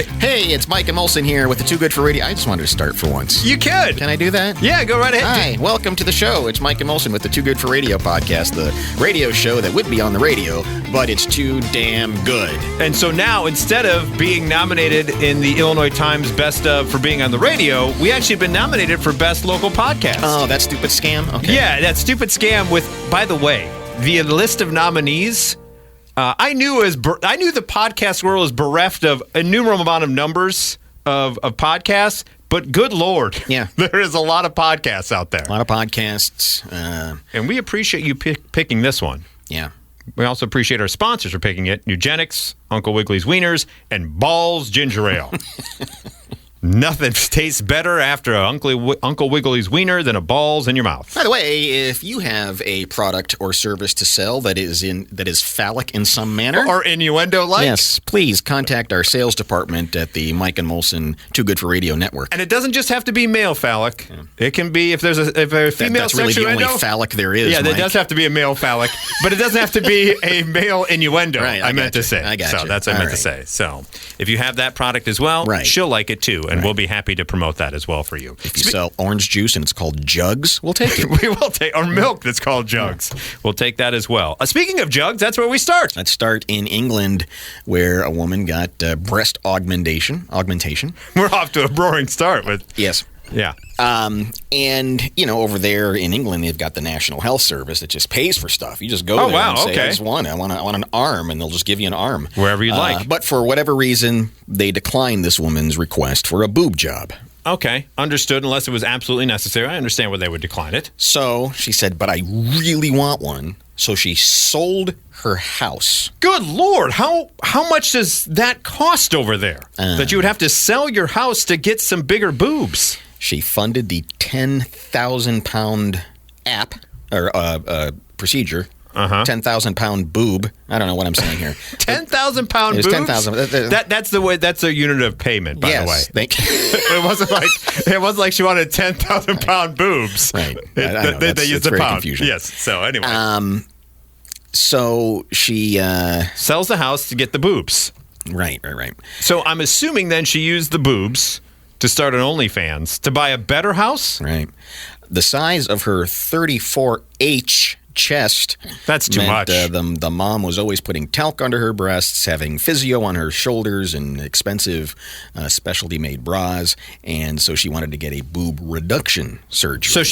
Hey, it's Mike and Molson here with the Too Good for Radio. I just wanted to start for once. You could. Can I do that? Yeah, go right ahead. Hi, welcome to the show. It's Mike and Molson with the Too Good for Radio podcast, the radio show that would be on the radio, but it's too damn good. And so now, instead of being nominated in the Illinois Times Best of for being on the radio, we actually been nominated for Best Local Podcast. Oh, that stupid scam? Okay. Yeah, that stupid scam with, by the way, the list of nominees. I knew the podcast world is bereft of innumerable amount of numbers of podcasts, but good Lord, yeah, there is a lot of podcasts out there. A lot of podcasts. And we appreciate you picking this one. Yeah. We also appreciate our sponsors for picking it. Eugenics, Uncle Wiggly's Wieners, and Balls Ginger Ale. Nothing tastes better after Uncle Wiggly's Wiener than a balls in your mouth. By the way, if you have a product or service to sell that is phallic in some manner, or innuendo-like, yes, please contact our sales department at the Mike and Molson Too Good for Radio Network. And it doesn't just have to be male phallic. Yeah. It can be if a female that's really the only phallic there is. Yeah, Mike. there does have to be a male phallic, but it doesn't have to be a male innuendo. Right, I meant to say. I got so you. that's what I meant to say. So if you have that product as well, she'll like it too. And we'll be happy to promote that as well for you. If you sell orange juice and it's called Jugs, we'll take it. We will take, or milk that's called Jugs. We'll take that as well. Speaking of Jugs, that's where we start. Let's start in England, where a woman got breast augmentation. We're off to a roaring start with... Yes. Yeah. And, over there in England, they've got the National Health Service that just pays for stuff. You just go there and say, I just want it. I want an arm, and they'll just give you an arm. Wherever you'd like. But for whatever reason, they declined this woman's request for a boob job. Okay, understood, unless it was absolutely necessary. I understand why they would decline it. So she said, but I really want one. So she sold her house. Good Lord, how much does that cost over there? That you would have to sell your house to get some bigger boobs? She funded the 10,000-pound app or procedure. 10,000-pound boob. I don't know what I'm saying here. 10,000-pound boobs. 10,000. That's the way. That's a unit of payment. By the way, thank you. it wasn't like she wanted 10,000-pound boobs. Right. They used the pound. Confusing. Yes. So anyway. So she sells the house to get the boobs. Right. So I'm assuming then she used the boobs to start an OnlyFans to buy a better house. Right. The size of her 34H chest. That's too much. The mom was always putting talc under her breasts, having physio on her shoulders, and expensive specialty made bras. And so she wanted to get a boob reduction surgery. So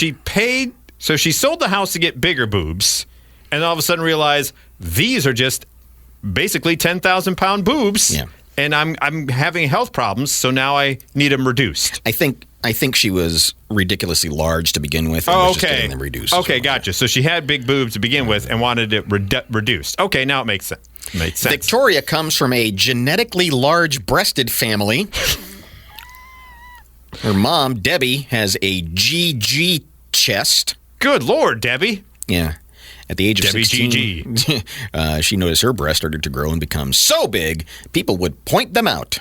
she sold the house to get bigger boobs, and all of a sudden realized these are just basically 10,000-pound boobs. Yeah. And I'm having health problems, so now I need them reduced. I think she was ridiculously large to begin with. And was just getting them reduced. Okay, gotcha. So she had big boobs to begin with and wanted it reduced. Okay, now it makes sense. Victoria comes from a genetically large-breasted family. Her mom, Debbie, has a GG chest. Good Lord, Debbie. Yeah. At the age of Debbie 16, she noticed her breast started to grow and become so big, people would point them out.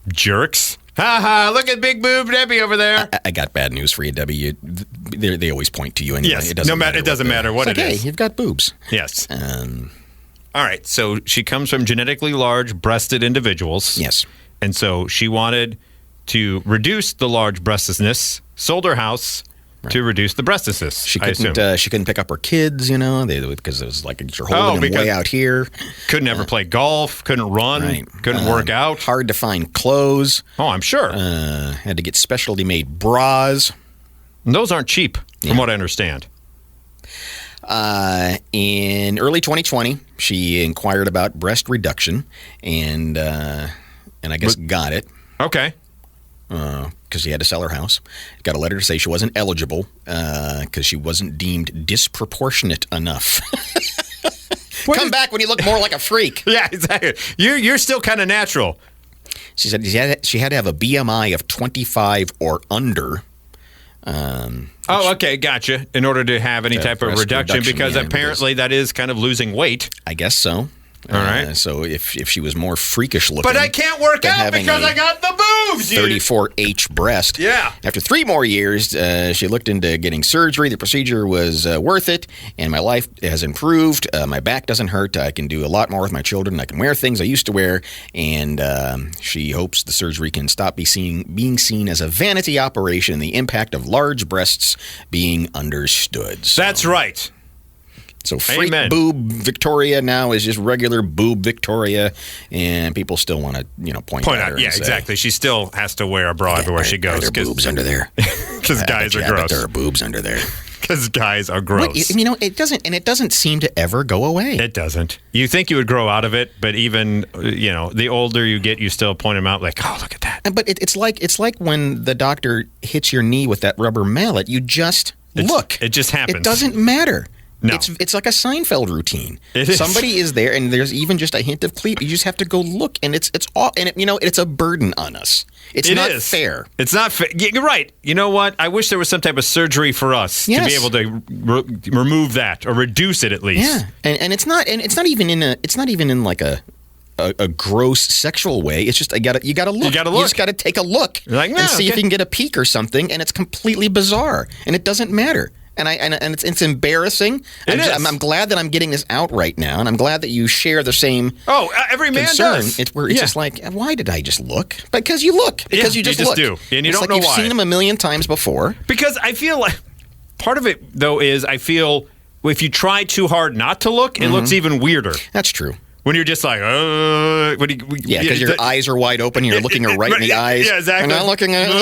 Jerks. Ha ha, look at big boob Debbie over there. I got bad news for you, Debbie. They always point to you anyway. Yes, it doesn't matter what it is. Hey, you've got boobs. Yes. All right, so she comes from genetically large-breasted individuals. Yes. And so she wanted to reduce the large breastedness, sold her house... Right. To reduce the breastedness. She couldn't pick up her kids, because it was like you're holding them way out here. Couldn't ever play golf, couldn't run, couldn't work out. Hard to find clothes. Oh, I'm sure. Had to get specialty made bras. And those aren't cheap, from what I understand. In early 2020, she inquired about breast reduction, and I guess got it. Okay. Because she had to sell her house. Got a letter to say she wasn't eligible because she wasn't deemed disproportionate enough. Come back when you look more like a freak. Yeah, exactly. You're still kind of natural. She said she had to have a BMI of 25 or under. Okay, gotcha. In order to have any type of reduction because apparently that is kind of losing weight. I guess so. All right. So if she was more freakish looking. But I can't work out having because a I got the boobs. 34H breast. Yeah. After 3 more years, she looked into getting surgery. The procedure was worth it, and my life has improved. My back doesn't hurt. I can do a lot more with my children. I can wear things I used to wear, and she hopes the surgery can stop being seen as a vanity operation and the impact of large breasts being understood. So, That's right. So freak Amen. boob Victoria now is just regular boob Victoria, and people still want to point at her. Yeah, and say, exactly. She still has to wear a bra everywhere she goes. Are there boobs under there? Because guys are I bet gross. there are boobs under there. Because guys are gross. It doesn't seem to ever go away. It doesn't. You think you would grow out of it, but even the older you get, you still point them out like, oh, look at that. But it's like when the doctor hits your knee with that rubber mallet. You just look. It just happens. It doesn't matter. No. It's like a Seinfeld routine. It is. Somebody is there, and there's even just a hint of cleavage. You just have to go look, and it's all, and it's a burden on us. It's not fair. It's not fair. You're right. You know what? I wish there was some type of surgery for us to be able to remove that or reduce it at least. Yeah, and it's not even in like a gross sexual way. It's just you gotta look. You gotta look. You just gotta take a look and see if you can get a peek or something. And it's completely bizarre, and it doesn't matter. And it's embarrassing. I'm glad that I'm getting this out right now, and I'm glad that you share the same. Oh, every man concern. does. It's just like, why did I just look? Because you look. Because you just look. do, and you don't know why. You've why. seen them a million times before. Because I feel like part of it though is I feel if you try too hard not to look, it looks even weirder. That's true. When you're just like, because your eyes are wide open, you're looking her right in the eyes. Yeah, exactly. I'm not looking. And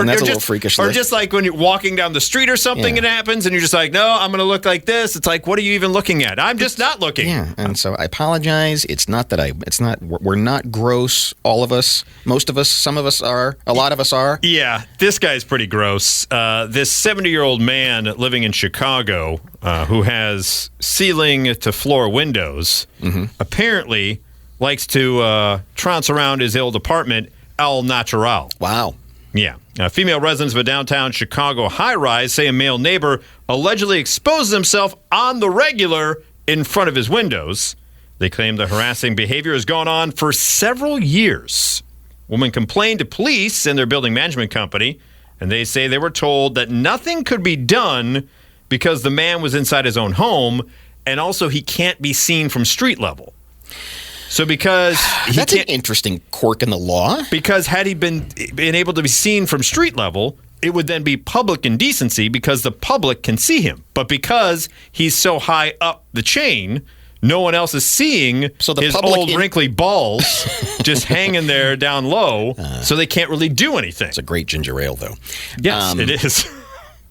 that's a little freakish. Or just like when you're walking down the street or something, it happens, and you're just like, no, I'm going to look like this. It's like, what are you even looking at? I'm just not looking. Yeah, and so I apologize. It's not that we're not gross. All of us, most of us, some of us are, a lot of us are. Yeah, this guy's pretty gross. This 70-year-old man living in Chicago who has ceiling-to-floor windows apparently likes to trounce around his old apartment al natural. Wow. Yeah. Female residents of a downtown Chicago high-rise say a male neighbor allegedly exposes himself on the regular in front of his windows. They claim the harassing behavior has gone on for several years. Woman complained to police and their building management company, and they say they were told that nothing could be done because the man was inside his own home, and also he can't be seen from street level. So because that's an interesting quirk in the law. Because had he been able to be seen from street level, it would then be public indecency because the public can see him. But because he's so high up the chain, no one else is seeing his old wrinkly balls just hanging there down low, so they can't really do anything. It's a great ginger ale, though. Yes, it is.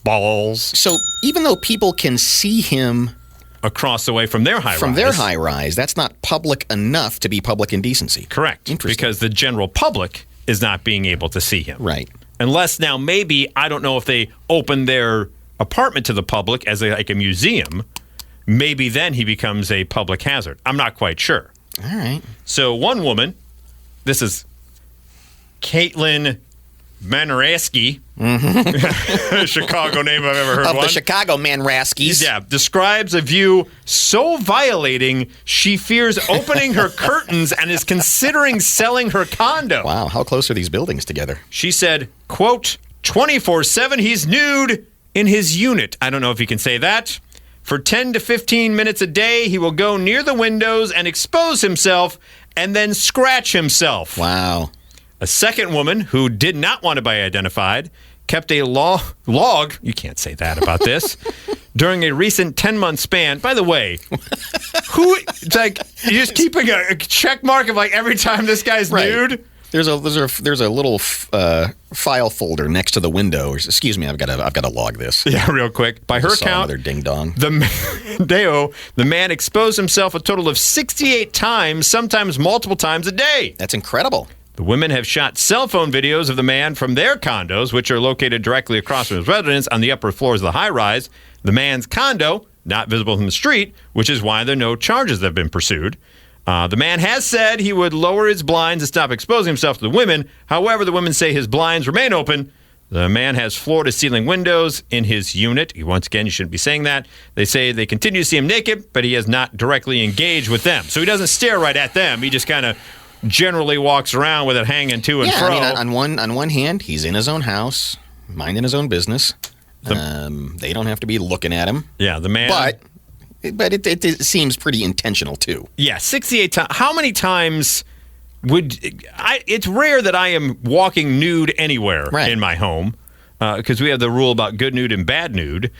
Balls. So even though people can see him across the way from their high rise, that's not public enough to be public indecency. Correct. Interesting. Because the general public is not being able to see him. Right. Unless now maybe, I don't know if they open their apartment to the public as like a museum, maybe then he becomes a public hazard. I'm not quite sure. All right. So one woman, this is Caitlin Manaraski, Chicago name I've ever heard of one. the Chicago Manraskis. Yeah, describes a view so violating she fears opening her curtains and is considering selling her condo. Wow, how close are these buildings together? She said, quote, 24/7 he's nude in his unit. I don't know if you can say that. For 10 to 15 minutes a day, he will go near the windows and expose himself and then scratch himself. Wow. A second woman, who did not want to be identified, kept a log, you can't say that about this, during a recent 10-month span. By the way, it's like, you're just keeping a check mark of like every time this guy's nude? There's a little file folder next to the window. Excuse me, I've got to log this. Yeah, real quick. By her count, another ding dong. The man exposed himself a total of 68 times, sometimes multiple times a day. That's incredible. The women have shot cell phone videos of the man from their condos, which are located directly across from his residence on the upper floors of the high-rise. The man's condo, not visible from the street, which is why there are no charges that have been pursued. The man has said he would lower his blinds and stop exposing himself to the women. However, the women say his blinds remain open The man has floor-to-ceiling windows in his unit. Once again, you shouldn't be saying that. They say they continue to see him naked, but he has not directly engaged with them. So he doesn't stare right at them. He just kind of generally walks around with it hanging to and fro. I mean, on one hand, he's in his own house, minding his own business. They don't have to be looking at him. Yeah, the man. But it seems pretty intentional, too. Yeah, 68 times. How many times it's rare that I am walking nude anywhere in my home because we have the rule about good nude and bad nude.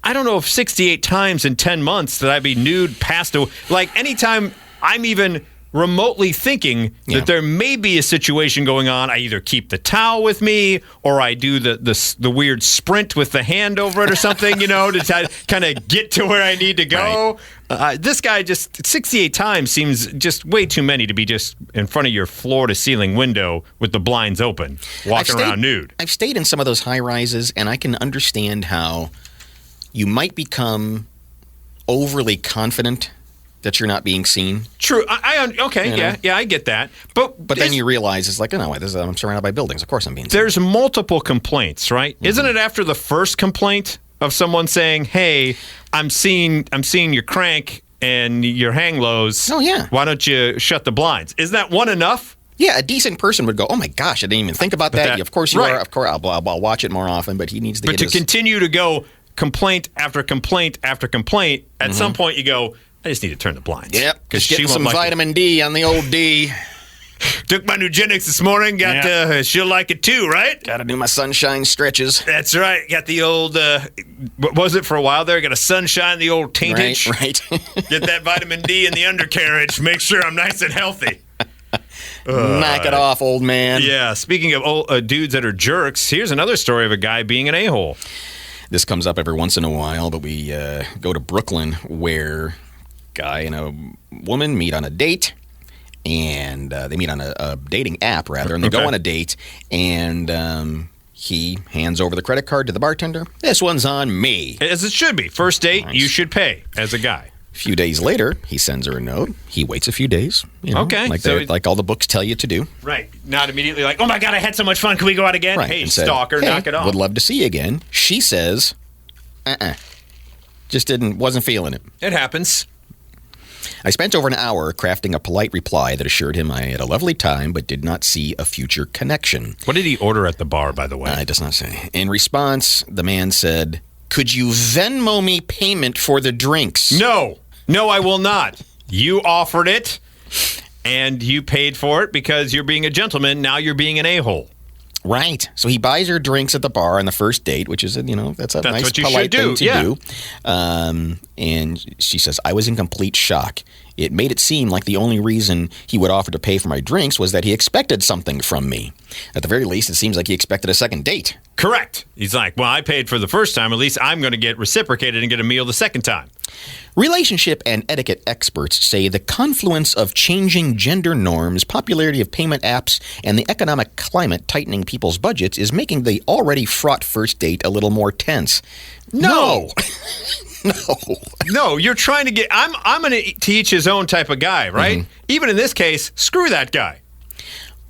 I don't know if 68 times in 10 months that I'd be nude past like anytime I'm even remotely thinking that there may be a situation going on, I either keep the towel with me or I do the weird sprint with the hand over it or something, to kind of get to where I need to go. Right. This guy just 68 times seems just way too many to be just in front of your floor-to-ceiling window with the blinds open, walking around nude. I've stayed in some of those high-rises, and I can understand how you might become overly confident that you're not being seen. True. Yeah, I get that. But then you realize it's like, I'm surrounded by buildings. Of course I'm being seen. There's multiple complaints, right? Mm-hmm. Isn't it after the first complaint of someone saying, "Hey, I'm seeing your crank and your hang lows. Oh yeah. Why don't you shut the blinds?" Isn't that one enough? Yeah, a decent person would go, "Oh my gosh, I didn't even think about that." Of course you are. Of course, I'll watch it more often. But he needs to. But to continue to go complaint after complaint after complaint, at some point you go, I just need to turn the blinds. Yep, because getting some vitamin D on the old D. Took my Nugenix this morning. She'll like it too, right? Got to do my sunshine stretches. That's right. Got the old, what was it for a while there? Got a sunshine, the old taintage. Right. Get that vitamin D in the undercarriage. Make sure I'm nice and healthy. Knock it off, old man. Yeah. Speaking of old, dudes that are jerks, here's another story of a guy being an a-hole. This comes up every once in a while, but we go to Brooklyn where guy and a woman meet on a date, and they meet on a dating app, rather, and they go on a date, and he hands over the credit card to the bartender. "This one's on me." As it should be. First date, you should pay as a guy. A few days later, he sends her a note. He waits a few days. Like all the books tell you to do. Right. Not immediately like, "Oh my God, I had so much fun. Can we go out again?" Right. Hey, said, stalker, knock it off. Would love to see you again. She says, just wasn't feeling it. It happens. "I spent over an hour crafting a polite reply that assured him I had a lovely time but did not see a future connection." What did he order at the bar, by the way? It does not say. In response, the man said, "Could you Venmo me payment for the drinks?" No, I will not. You offered it, and you paid for it because you're being a gentleman. Now you're being an a-hole. Right. So he buys her drinks at the bar on the first date, which is, that's a nice, polite thing to do. And she says, "I was in complete shock. It made it seem like the only reason he would offer to pay for my drinks was that he expected something from me. At the very least, it seems like he expected a second date." Correct. He's like, "Well, I paid for the first time. At least I'm going to get reciprocated and get a meal the second time." Relationship and etiquette experts say the confluence of changing gender norms, popularity of payment apps, and the economic climate tightening people's budgets is making the already fraught first date a little more tense. No. No, you're trying to get... I'm going to teach his own type of guy, right? Mm-hmm. Even in this case, screw that guy.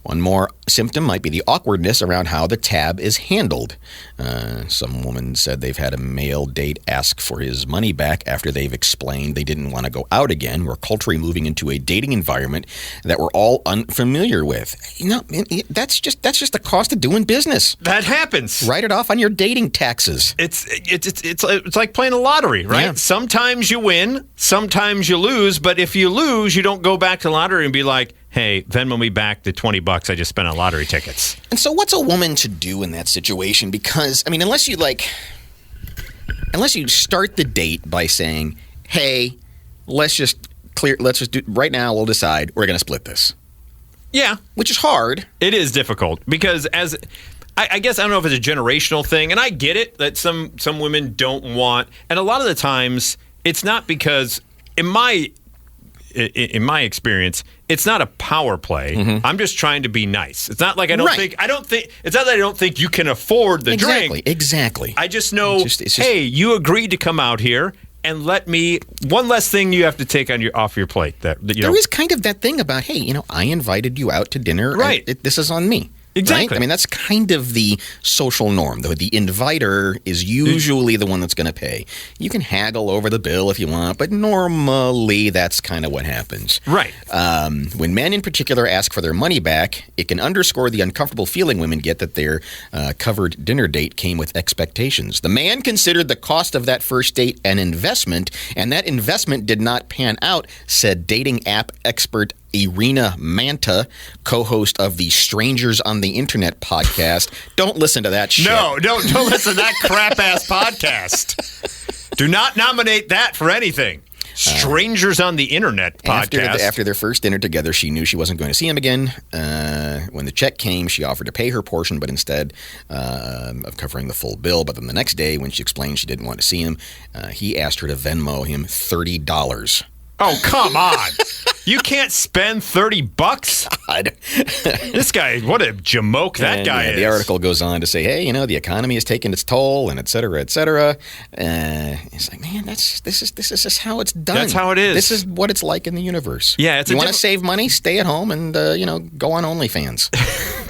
One more symptom might be the awkwardness around how the tab is handled. Some woman said they've had a male date ask for his money back after they've explained they didn't want to go out again. We're culturally moving into a dating environment that we're all unfamiliar with. That's just the cost of doing business. That happens. Write it off on your dating taxes. It's like playing a lottery, right? Yeah. Sometimes you win, sometimes you lose, but if you lose, you don't go back to the lottery and be like, "Hey, Venmo me back the $20 I just spent on lottery tickets." And so what's a woman to do in that situation? Because, unless you start the date by saying, "Hey, let's just do, right now we'll decide we're going to split this." Yeah. Which is hard. It is difficult because I guess I don't know if it's a generational thing, and I get it that some women don't want, and a lot of the times it's not because, in my experience, it's not a power play. Mm-hmm. I'm just trying to be nice. It's not like it's not that I don't think you can afford the drink. Exactly. I just know, hey, you agreed to come out here and let me, one less thing you have to take off your plate. There is kind of that thing about, hey, I invited you out to dinner. Right. This is on me. Exactly. Right? I mean, that's kind of the social norm, though. The inviter is usually the one that's going to pay. You can haggle over the bill if you want, but normally that's kind of what happens. Right. When men in particular ask for their money back, it can underscore the uncomfortable feeling women get that their covered dinner date came with expectations. The man considered the cost of that first date an investment, and that investment did not pan out, said dating app expert Irina Manta, co-host of the Strangers on the Internet podcast. Don't listen to that shit. No, don't listen to that crap-ass podcast. Do not nominate that for anything. Strangers on the Internet podcast. After their first dinner together, she knew she wasn't going to see him again. When the check came, she offered to pay her portion, but instead of covering the full bill. But then the next day, when she explained she didn't want to see him, he asked her to Venmo him $30. Oh, come on. You can't spend $30? God. This guy, what a jamoke that guy is. The article goes on to say, hey, the economy has taken its toll, and et cetera, et cetera. It's like, man, this is just how it's done. That's how it is. This is what it's like in the universe. Yeah, you want to save money? Stay at home and go on OnlyFans.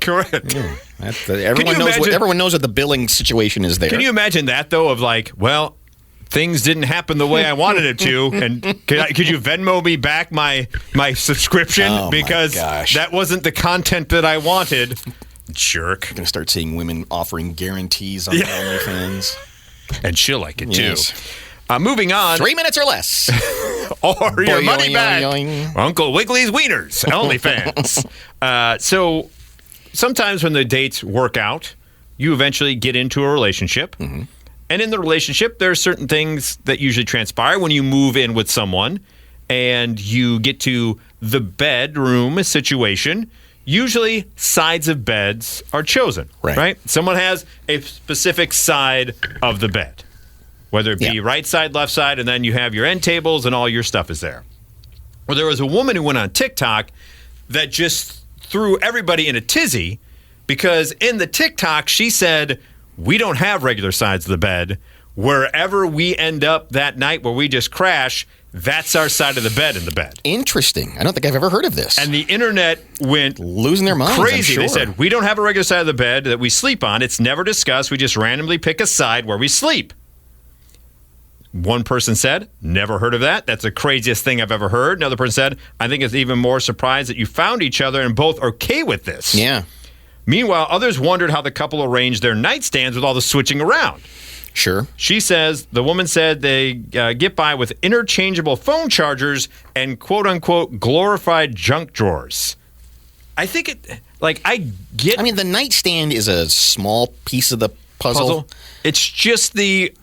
Correct. Everyone knows what the billing situation is there. Can you imagine that though? Of like, well, things didn't happen the way I wanted it to, and could you Venmo me back my subscription because that wasn't the content that I wanted? Jerk. I'm gonna start seeing women offering guarantees on OnlyFans, and she'll like it too. Moving on. 3 minutes or less, or your money back. Uncle Wiggly's Wieners, OnlyFans. So sometimes when the dates work out, you eventually get into a relationship. Mm-hmm. And in the relationship, there are certain things that usually transpire when you move in with someone and you get to the bedroom situation. Usually, sides of beds are chosen, right? Someone has a specific side of the bed, whether it be right side, left side, and then you have your end tables and all your stuff is there. Well, there was a woman who went on TikTok that just threw everybody in a tizzy because in the TikTok, she said, we don't have regular sides of the bed. Wherever we end up that night where we just crash, that's our side of the bed in the bed. Interesting. I don't think I've ever heard of this. And the internet went losing their minds, crazy. I'm sure. They said, we don't have a regular side of the bed that we sleep on. It's never discussed. We just randomly pick a side where we sleep. One person said, never heard of that. That's the craziest thing I've ever heard. Another person said, I think it's even more surprised that you found each other and both are okay with this. Yeah. Meanwhile, others wondered how the couple arranged their nightstands with all the switching around. Sure. She says, the woman said they get by with interchangeable phone chargers and quote-unquote glorified junk drawers. I think the nightstand is a small piece of the puzzle. It's just usually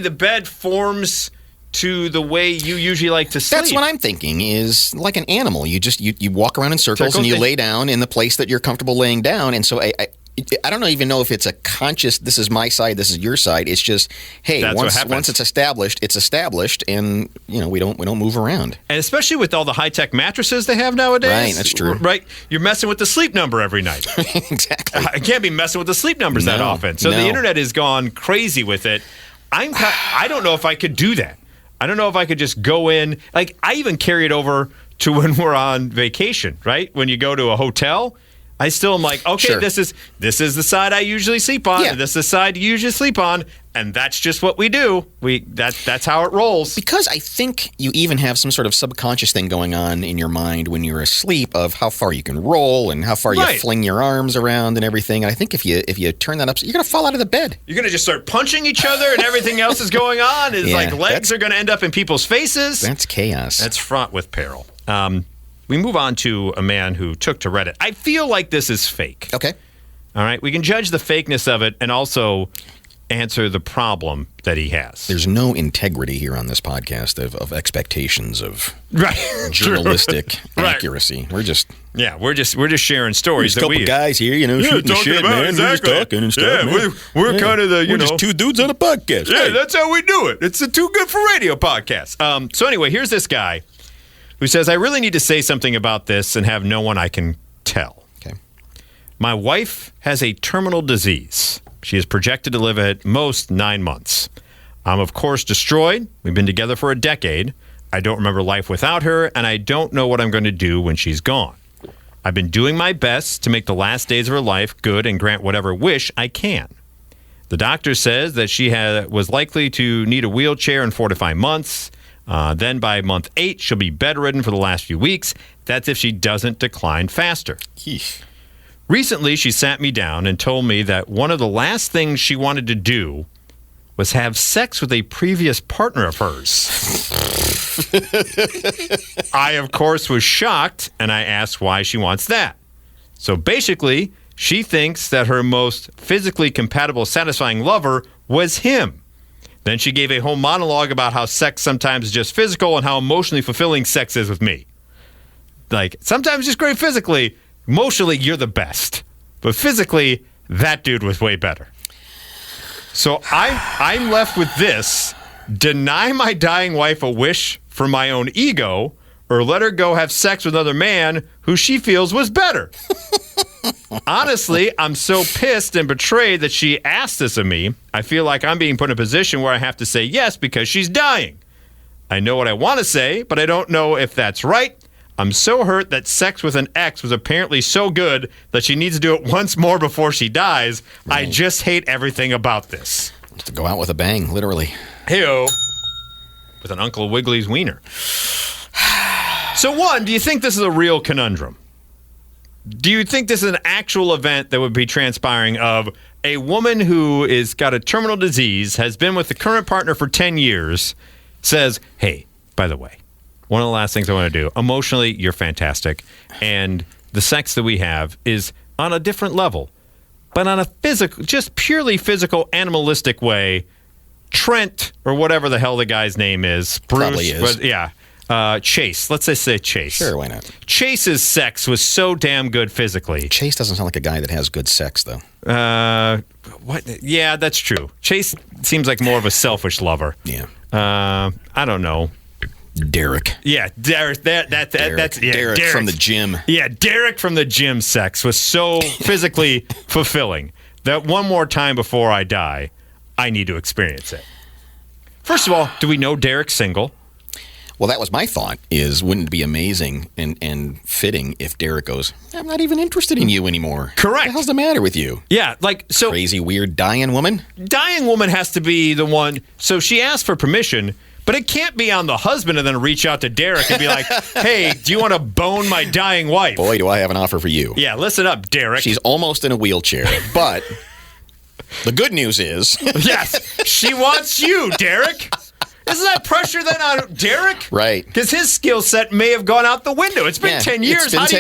the bed forms to the way you usually like to sleep. That's what I'm thinking is like an animal. You just you walk around in circles and you lay down in the place that you're comfortable laying down. And so I don't even know if it's a conscious, this is my side, this is your side. It's just, hey, once it's established, and we don't move around. And especially with all the high-tech mattresses they have nowadays. Right, that's true. Right, you're messing with the sleep number every night. Exactly. I can't be messing with the sleep numbers that often. So the internet has gone crazy with it. I don't know if I could do that. I don't know if I could just go in. Like, I even carry it over to when we're on vacation, right? When you go to a hotel, I still am like, okay, sure. This is the side I usually sleep on, and this is the side you usually sleep on, and that's just what we do. That's how it rolls. Because I think you even have some sort of subconscious thing going on in your mind when you're asleep of how far you can roll and how far you fling your arms around and everything. And I think if you turn that up, you're going to fall out of the bed. You're going to just start punching each other, and everything else is going on. It's like legs are going to end up in people's faces. That's chaos. That's fraught with peril. We move on to a man who took to Reddit. I feel like this is fake. Okay. All right. We can judge the fakeness of it and also answer the problem that he has. There's no integrity here on this podcast of expectations of journalistic accuracy. We're just sharing stories. There's a couple guys here, shooting the shit, man. We're just talking and stuff. Yeah, we're kind of we're just two dudes on a podcast. Yeah, that's how we do it. It's a Too Good for Radio podcast. So anyway, here's this guy who says, I really need to say something about this and have no one I can tell. Okay. My wife has a terminal disease. She is projected to live at most 9 months. I'm, of course, destroyed. We've been together for a decade. I don't remember life without her, and I don't know what I'm going to do when she's gone. I've been doing my best to make the last days of her life good and grant whatever wish I can. The doctor says that she was likely to need a wheelchair in 4 to 5 months. Then by month 8, she'll be bedridden for the last few weeks. That's if she doesn't decline faster. Yeesh. Recently, she sat me down and told me that one of the last things she wanted to do was have sex with a previous partner of hers. I, of course, was shocked, and I asked why she wants that. So basically, she thinks that her most physically compatible, satisfying lover was him. Then she gave a whole monologue about how sex sometimes is just physical and how emotionally fulfilling sex is with me. Like, sometimes just great physically. Emotionally, you're the best. But physically, that dude was way better. So I'm left with this. Deny my dying wife a wish for my own ego, or let her go have sex with another man who she feels was better. Honestly, I'm so pissed and betrayed that she asked this of me. I feel like I'm being put in a position where I have to say yes because she's dying. I know what I want to say, but I don't know if that's right. I'm so hurt that sex with an ex was apparently so good that she needs to do it once more before she dies. Right. I just hate everything about this. Just to go out with a bang, literally. Hey-o. With an Uncle Wigglies wiener. So one, do you think this is a real conundrum? Do you think this is an actual event that would be transpiring of a woman who is got a terminal disease, has been with the current partner for 10 years, says, hey, by the way, one of the last things I want to do, emotionally, you're fantastic, and the sex that we have is on a different level, but on a physical, just purely physical, animalistic way. Trent, or whatever the hell the guy's name is, Bruce, probably is. But, yeah. Chase. Let's just say Chase. Sure, why not? Chase's sex was so damn good physically. Chase doesn't sound like a guy that has good sex, though. What? Yeah, that's true. Chase seems like more of a selfish lover. Yeah. I don't know. Derek. Yeah, Derek. That's Derek from the gym. Yeah, Derek from the gym sex was so physically fulfilling that one more time before I die, I need to experience it. First of all, do we know Derek's single? Well, that was my thought, is wouldn't it be amazing and fitting if Derek goes, I'm not even interested in you anymore. Correct. What the hell's the matter with you? Yeah, like, so... Crazy, weird, dying woman? Dying woman has to be the one... So she asked for permission, but it can't be on the husband and then reach out to Derek and be like, hey, do you want to bone my dying wife? Boy, do I have an offer for you. Yeah, listen up, Derek. She's almost in a wheelchair, but the good news is... Yes, she wants you, Derek. Isn't that pressure then on Derek? Right. Because his skill set may have gone out the window. It's been 10 years. How do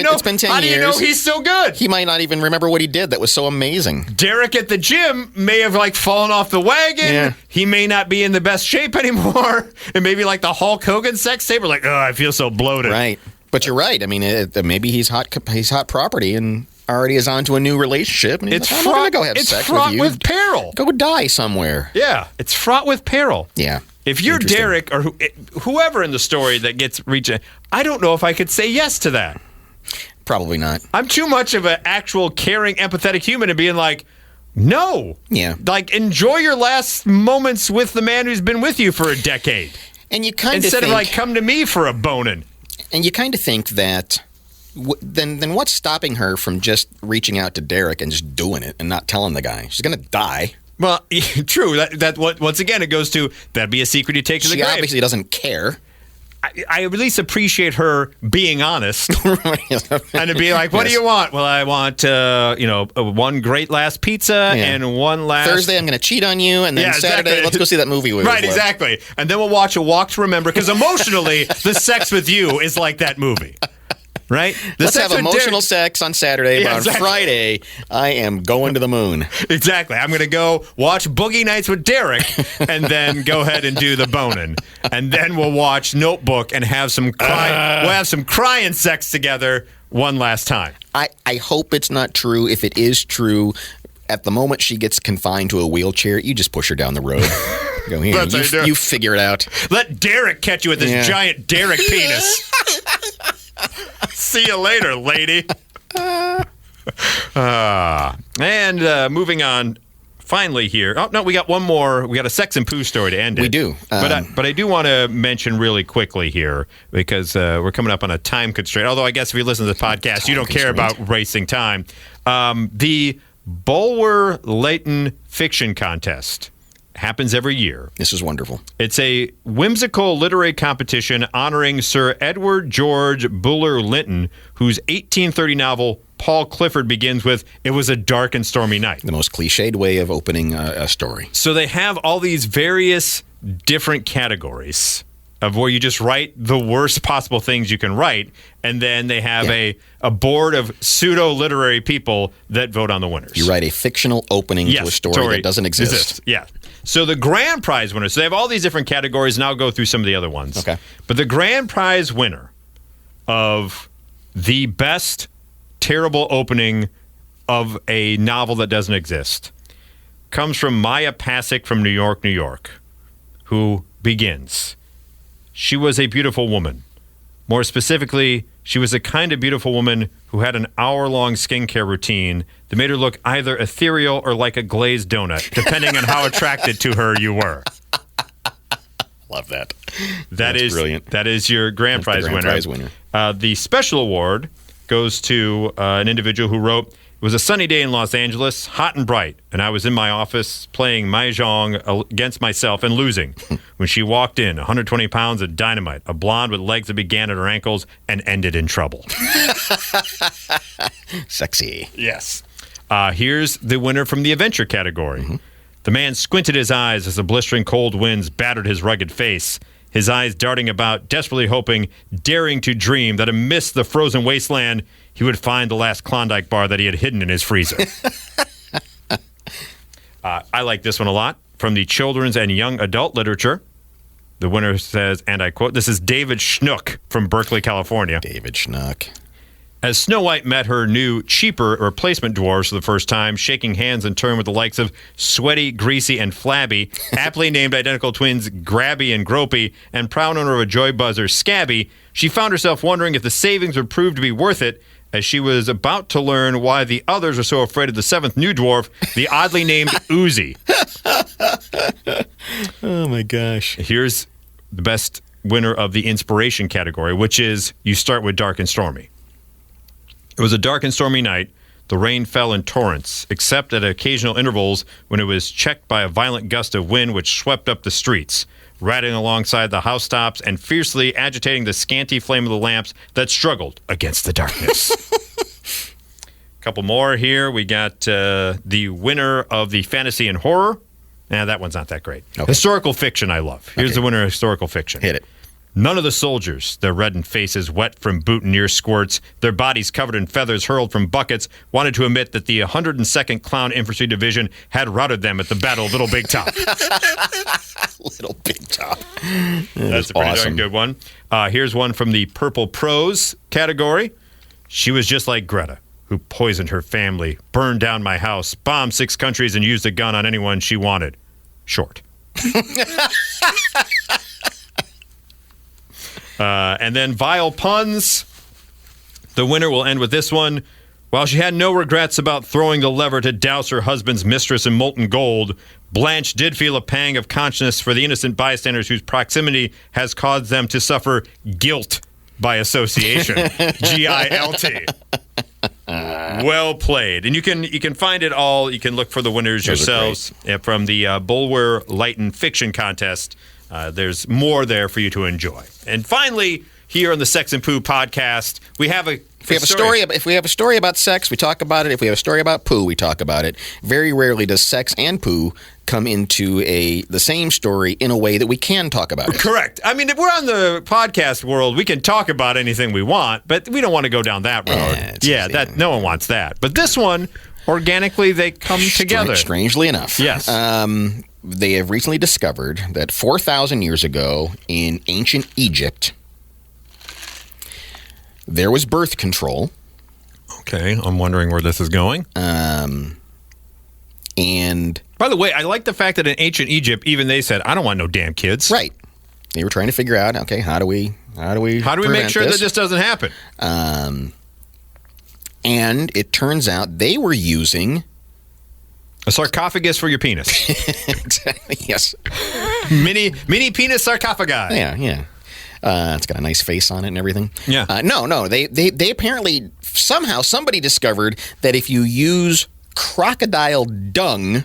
you know he's so good? He might not even remember what he did. That was so amazing. Derek at the gym may have fallen off the wagon. Yeah. He may not be in the best shape anymore. And maybe like the Hulk Hogan sex tape. We're like, oh, I feel so bloated. Right. But you're right. I mean, maybe he's hot property and already is on to a new relationship. And it's like, fraught, I'm going to go have sex with you. with peril. Go die somewhere. Yeah. It's fraught with peril. Yeah. If you're Derek or whoever in the story that gets reached, I don't know if I could say yes to that. Probably not. I'm too much of an actual caring, empathetic human to being like, no. Yeah. Like, enjoy your last moments with the man who's been with you for a decade. And you kind of instead of come to me for a boning. And you kind of think that then what's stopping her from just reaching out to Derek and just doing it and not telling the guy? She's going to die. Well, true. Once again, it goes to that'd be a secret you take to the grave. She obviously doesn't care. I at least appreciate her being honest and to be like, "What do you want?" Well, I want one great last pizza and one last Thursday. I'm going to cheat on you, and then Saturday, let's go see that movie. Right, exactly. And then we'll watch A Walk to Remember because emotionally, the sex with you is like that movie. Right? Let's have emotional sex on Saturday, but on Friday, I am going to the moon. Exactly. I'm going to go watch Boogie Nights with Derek and then go ahead and do the boning. And then we'll watch Notebook and have some we'll have some crying sex together one last time. I hope it's not true. If it is true, at the moment she gets confined to a wheelchair, you just push her down the road. Go here. You figure it out. Let Derek catch you with this giant Derek penis. See you later, lady. And moving on finally here. Oh, no, we got one more. We got a Sex and Poo story to end it. We do. But I do want to mention really quickly here, because we're coming up on a time constraint. Although I guess if you listen to the podcast, you don't care about racing time. The Bulwer-Lytton Fiction Contest happens every year. This is wonderful. It's a whimsical literary competition honoring Sir Edward George Bulwer-Lytton, whose 1830 novel Paul Clifford begins with, "It was a dark and stormy night." The most cliched way of opening a story. So they have all these various different categories of where you just write the worst possible things you can write, and then they have a board of pseudo-literary people that vote on the winners. You write a fictional opening to a story that doesn't exist. Yeah. So the grand prize winner, so they have all these different categories, and I'll go through some of the other ones. Okay. But the grand prize winner of the best terrible opening of a novel that doesn't exist comes from Maya Pasick from New York, New York, who begins, "She was a beautiful woman. More specifically, she was the kind of beautiful woman who had an hour-long skincare routine that made her look either ethereal or like a glazed donut, depending on how attracted to her you were." Love that. That's brilliant. That is your grand prize winner. The special award goes to an individual who wrote, "It was a sunny day in Los Angeles, hot and bright, and I was in my office playing mahjong against myself and losing when she walked in, 120 pounds of dynamite, a blonde with legs that began at her ankles and ended in trouble." Sexy. Yes. Here's the winner from the adventure category. Mm-hmm. The man squinted his eyes as the blistering cold winds battered his rugged face, his eyes darting about, desperately hoping, daring to dream that amidst the frozen wasteland, he would find the last Klondike bar that he had hidden in his freezer. I like this one a lot. From the children's and young adult literature, the winner says, and I quote, this is David Schnook from Berkeley, California. David Schnook. As Snow White met her new, cheaper replacement dwarves for the first time, shaking hands in turn with the likes of Sweaty, Greasy, and Flabby, aptly named identical twins Grabby and Gropey, and proud owner of a joy buzzer, Scabby, she found herself wondering if the savings would prove to be worth it, as she was about to learn why the others are so afraid of the seventh new dwarf, the oddly named Oozy. Oh, my gosh. Here's the best winner of the inspiration category, which is you start with dark and stormy. It was a dark and stormy night. The rain fell in torrents, except at occasional intervals when it was checked by a violent gust of wind which swept up the streets, rattling alongside the housetops and fiercely agitating the scanty flame of the lamps that struggled against the darkness. A couple more here. We got the winner of the fantasy and horror. That one's not that great. Okay. Historical fiction I love. Here's the winner of historical fiction. Hit it. None of the soldiers, their reddened faces wet from boutonniere squirts, their bodies covered in feathers hurled from buckets, wanted to admit that the 102nd Clown Infantry Division had routed them at the Battle of Little Big Top. Little Big Top. That's a pretty darn good one. Here's one from the purple prose category. She was just like Greta, who poisoned her family, burned down my house, bombed 6 countries, and used a gun on anyone she wanted. Short. And then vile puns. The winner will end with this one. While she had no regrets about throwing the lever to douse her husband's mistress in molten gold, Blanche did feel a pang of conscience for the innocent bystanders whose proximity has caused them to suffer guilt by association. G-I-L-T. Well played. And you can find it all. You can look for the winners yourselves from the Bulwer-Lytton Fiction Contest. There's more there for you to enjoy. And finally, here on the Sex and Poo podcast, we have a story. If we have a story about sex, we talk about it. If we have a story about poo, we talk about it. Very rarely does sex and poo come into the same story in a way that we can talk about it. Correct. I mean, if we're on the podcast world, we can talk about anything we want, but we don't want to go down that road. No one wants that. But this one, organically, they come together. Strangely enough. Yes. They have recently discovered that 4,000 years ago in ancient Egypt, there was birth control. Okay, I'm wondering where this is going. And by the way, I like the fact that in ancient Egypt, even they said, "I don't want no damn kids." Right. They were trying to figure out, okay, how do we make sure that this doesn't happen? And it turns out they were using A sarcophagus for your penis. Exactly. Yes. Mini penis sarcophagi. Yeah. It's got a nice face on it and everything. Yeah. No. They apparently somehow somebody discovered that if you use crocodile dung,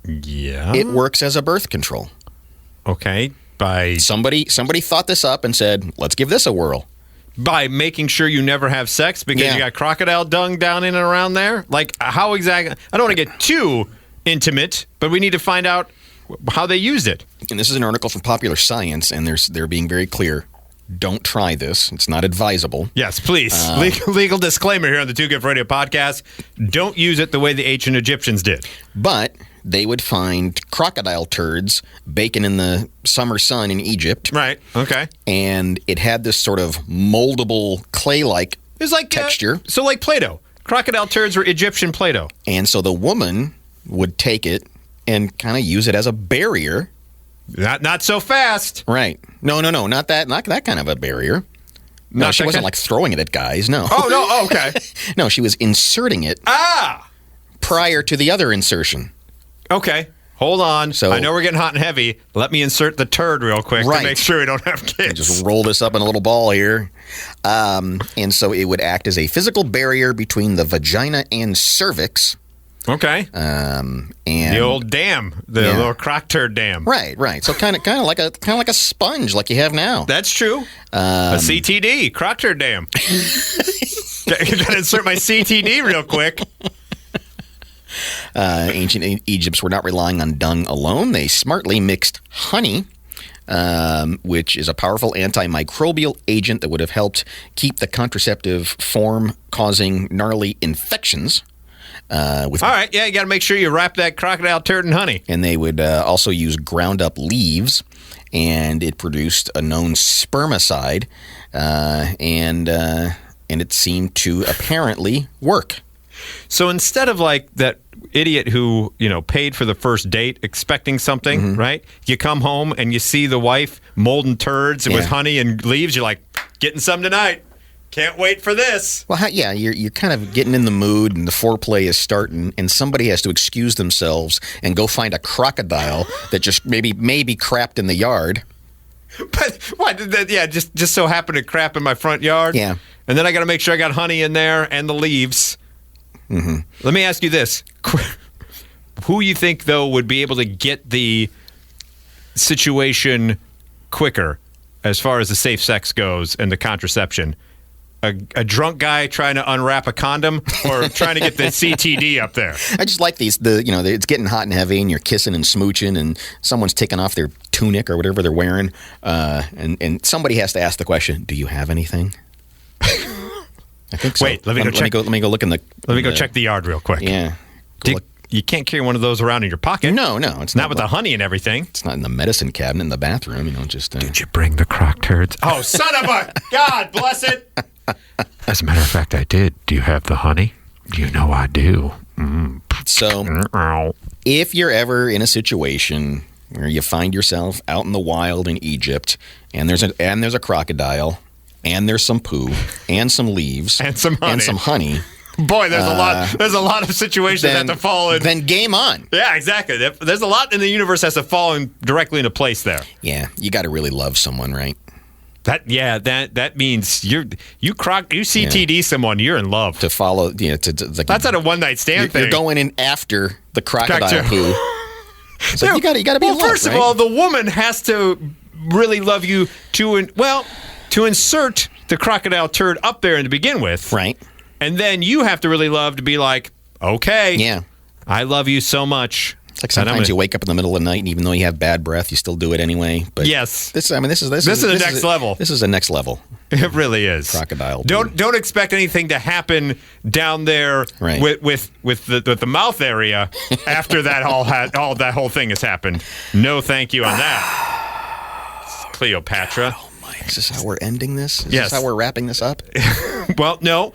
it works as a birth control. Okay. By somebody thought this up and said, let's give this a whirl. By making sure you never have sex because you got crocodile dung down in and around there? Like, how exactly? I don't want to get too intimate, but we need to find out how they used it. And this is an article from Popular Science, and they're being very clear. Don't try this. It's not advisable. Yes, please. Legal disclaimer here on the Two Gift Radio podcast. Don't use it the way the ancient Egyptians did. But they would find crocodile turds baking in the summer sun in Egypt. Right. Okay. And it had this sort of moldable clay-like texture. So like Play-Doh. Crocodile turds were Egyptian Play-Doh. And so the woman would take it and kind of use it as a barrier. Not so fast. Right. No, not that kind of a barrier. No, she wasn't like throwing it at guys, no. Oh, no, oh, okay. No, she was inserting it prior to the other insertion. Okay. Hold on. So, I know we're getting hot and heavy. Let me insert the turd real quick to make sure we don't have kids. Just roll this up in a little ball here. And so it would act as a physical barrier between the vagina and cervix. Okay. And the old dam, the little croc turd dam. Right. So kind of like a sponge, like you have now. That's true. A CTD, croc turd dam. Got to insert my CTD real quick. Ancient Egypts were not relying on dung alone. They smartly mixed honey, which is a powerful antimicrobial agent that would have helped keep the contraceptive form causing gnarly infections. All right, you got to make sure you wrap that crocodile turd in honey. And they would also use ground up leaves, and it produced a known spermicide, and it seemed to apparently work. So instead of like that idiot who, paid for the first date expecting something, right? You come home and you see the wife molding turds with honey and leaves. You're like, getting some tonight. Can't wait for this. Well, you're kind of getting in the mood and the foreplay is starting and somebody has to excuse themselves and go find a crocodile that just maybe crapped in the yard. But what? Just so happened to crap in my front yard? Yeah. And then I got to make sure I got honey in there and the leaves. Mm-hmm. Let me ask you this. Who you think, though, would be able to get the situation quicker as far as the safe sex goes and the contraception? A drunk guy trying to unwrap a condom or trying to get the CTD up there? I just like these. It's getting hot and heavy, and you're kissing and smooching, and someone's taking off their tunic or whatever they're wearing, and somebody has to ask the question, "Do you have anything?" I think so. Wait, let me go check. Let me go look in the. Let me go check the yard real quick. Yeah. You can't carry one of those around in your pocket. No, it's not with the honey and everything. It's not in the medicine cabinet in the bathroom. Just. Did you bring the croc turds? Oh, son of a God, bless it. As a matter of fact, I did. Do you have the honey? You know I do. Mm. So, if you're ever in a situation where you find yourself out in the wild in Egypt, and there's a crocodile, and there's some poo, and some leaves, and some honey. Boy, there's a lot. There's a lot of situations that have to fall in. Then game on. Yeah, exactly. There's a lot in the universe that has to fall directly into place there. Yeah, you got to really love someone, right? That means you CTD someone, you're in love. To follow, that's not a one night stand thing. You're going in after the crocodile poo. So you got to be in love, first of all, the woman has to really love you to insert the crocodile turd up there to begin with, right? And then you have to really love to be like, okay, yeah, I love you so much. It's like sometimes you wake up in the middle of the night, and even though you have bad breath, you still do it anyway. But yes, this is the next level. This is the next level. It really is. Crocodile. Don't expect anything to happen down there with the mouth area after that that whole thing has happened. No, thank you on that. Cleopatra. Oh my! Is this how we're ending this? Is this how we're wrapping this up? Well, no.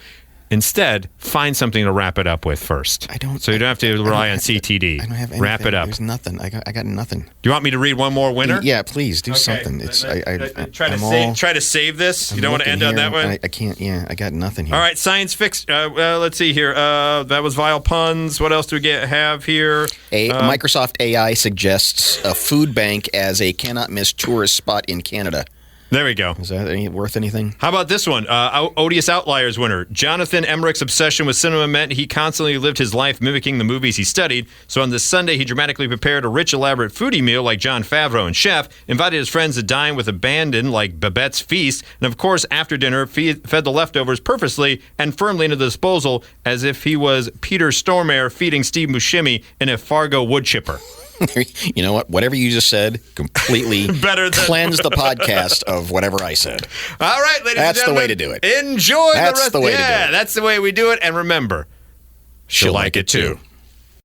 Instead, find something to wrap it up with first. So you don't have to rely on CTD. I don't have anything. Wrap it up. There's nothing. I got nothing. Do you want me to read one more winner? Yeah, please do something. It's try to save this. You don't want to end on that one. I can't. Yeah, I got nothing here. All right, science fiction. Let's see here. That was vile puns. What else do we have here? Microsoft AI suggests a food bank as a cannot miss tourist spot in Canada. There we go. Is that worth anything? How about this one? Odious Outliers winner. Jonathan Emmerich's obsession with cinema meant he constantly lived his life mimicking the movies he studied. So on this Sunday, he dramatically prepared a rich, elaborate foodie meal like Jon Favreau and Chef, invited his friends to dine with abandon like Babette's Feast, and of course, after dinner, fed the leftovers purposely and firmly into the disposal as if he was Peter Stormare feeding Steve Buscemi in a Fargo wood chipper. You know what? Whatever you just said completely cleanse the podcast of whatever I said. All right, ladies and gentlemen. That's the way to do it. Enjoy the rest. That's the way to do it. That's the way we do it. And remember, she'll like it too.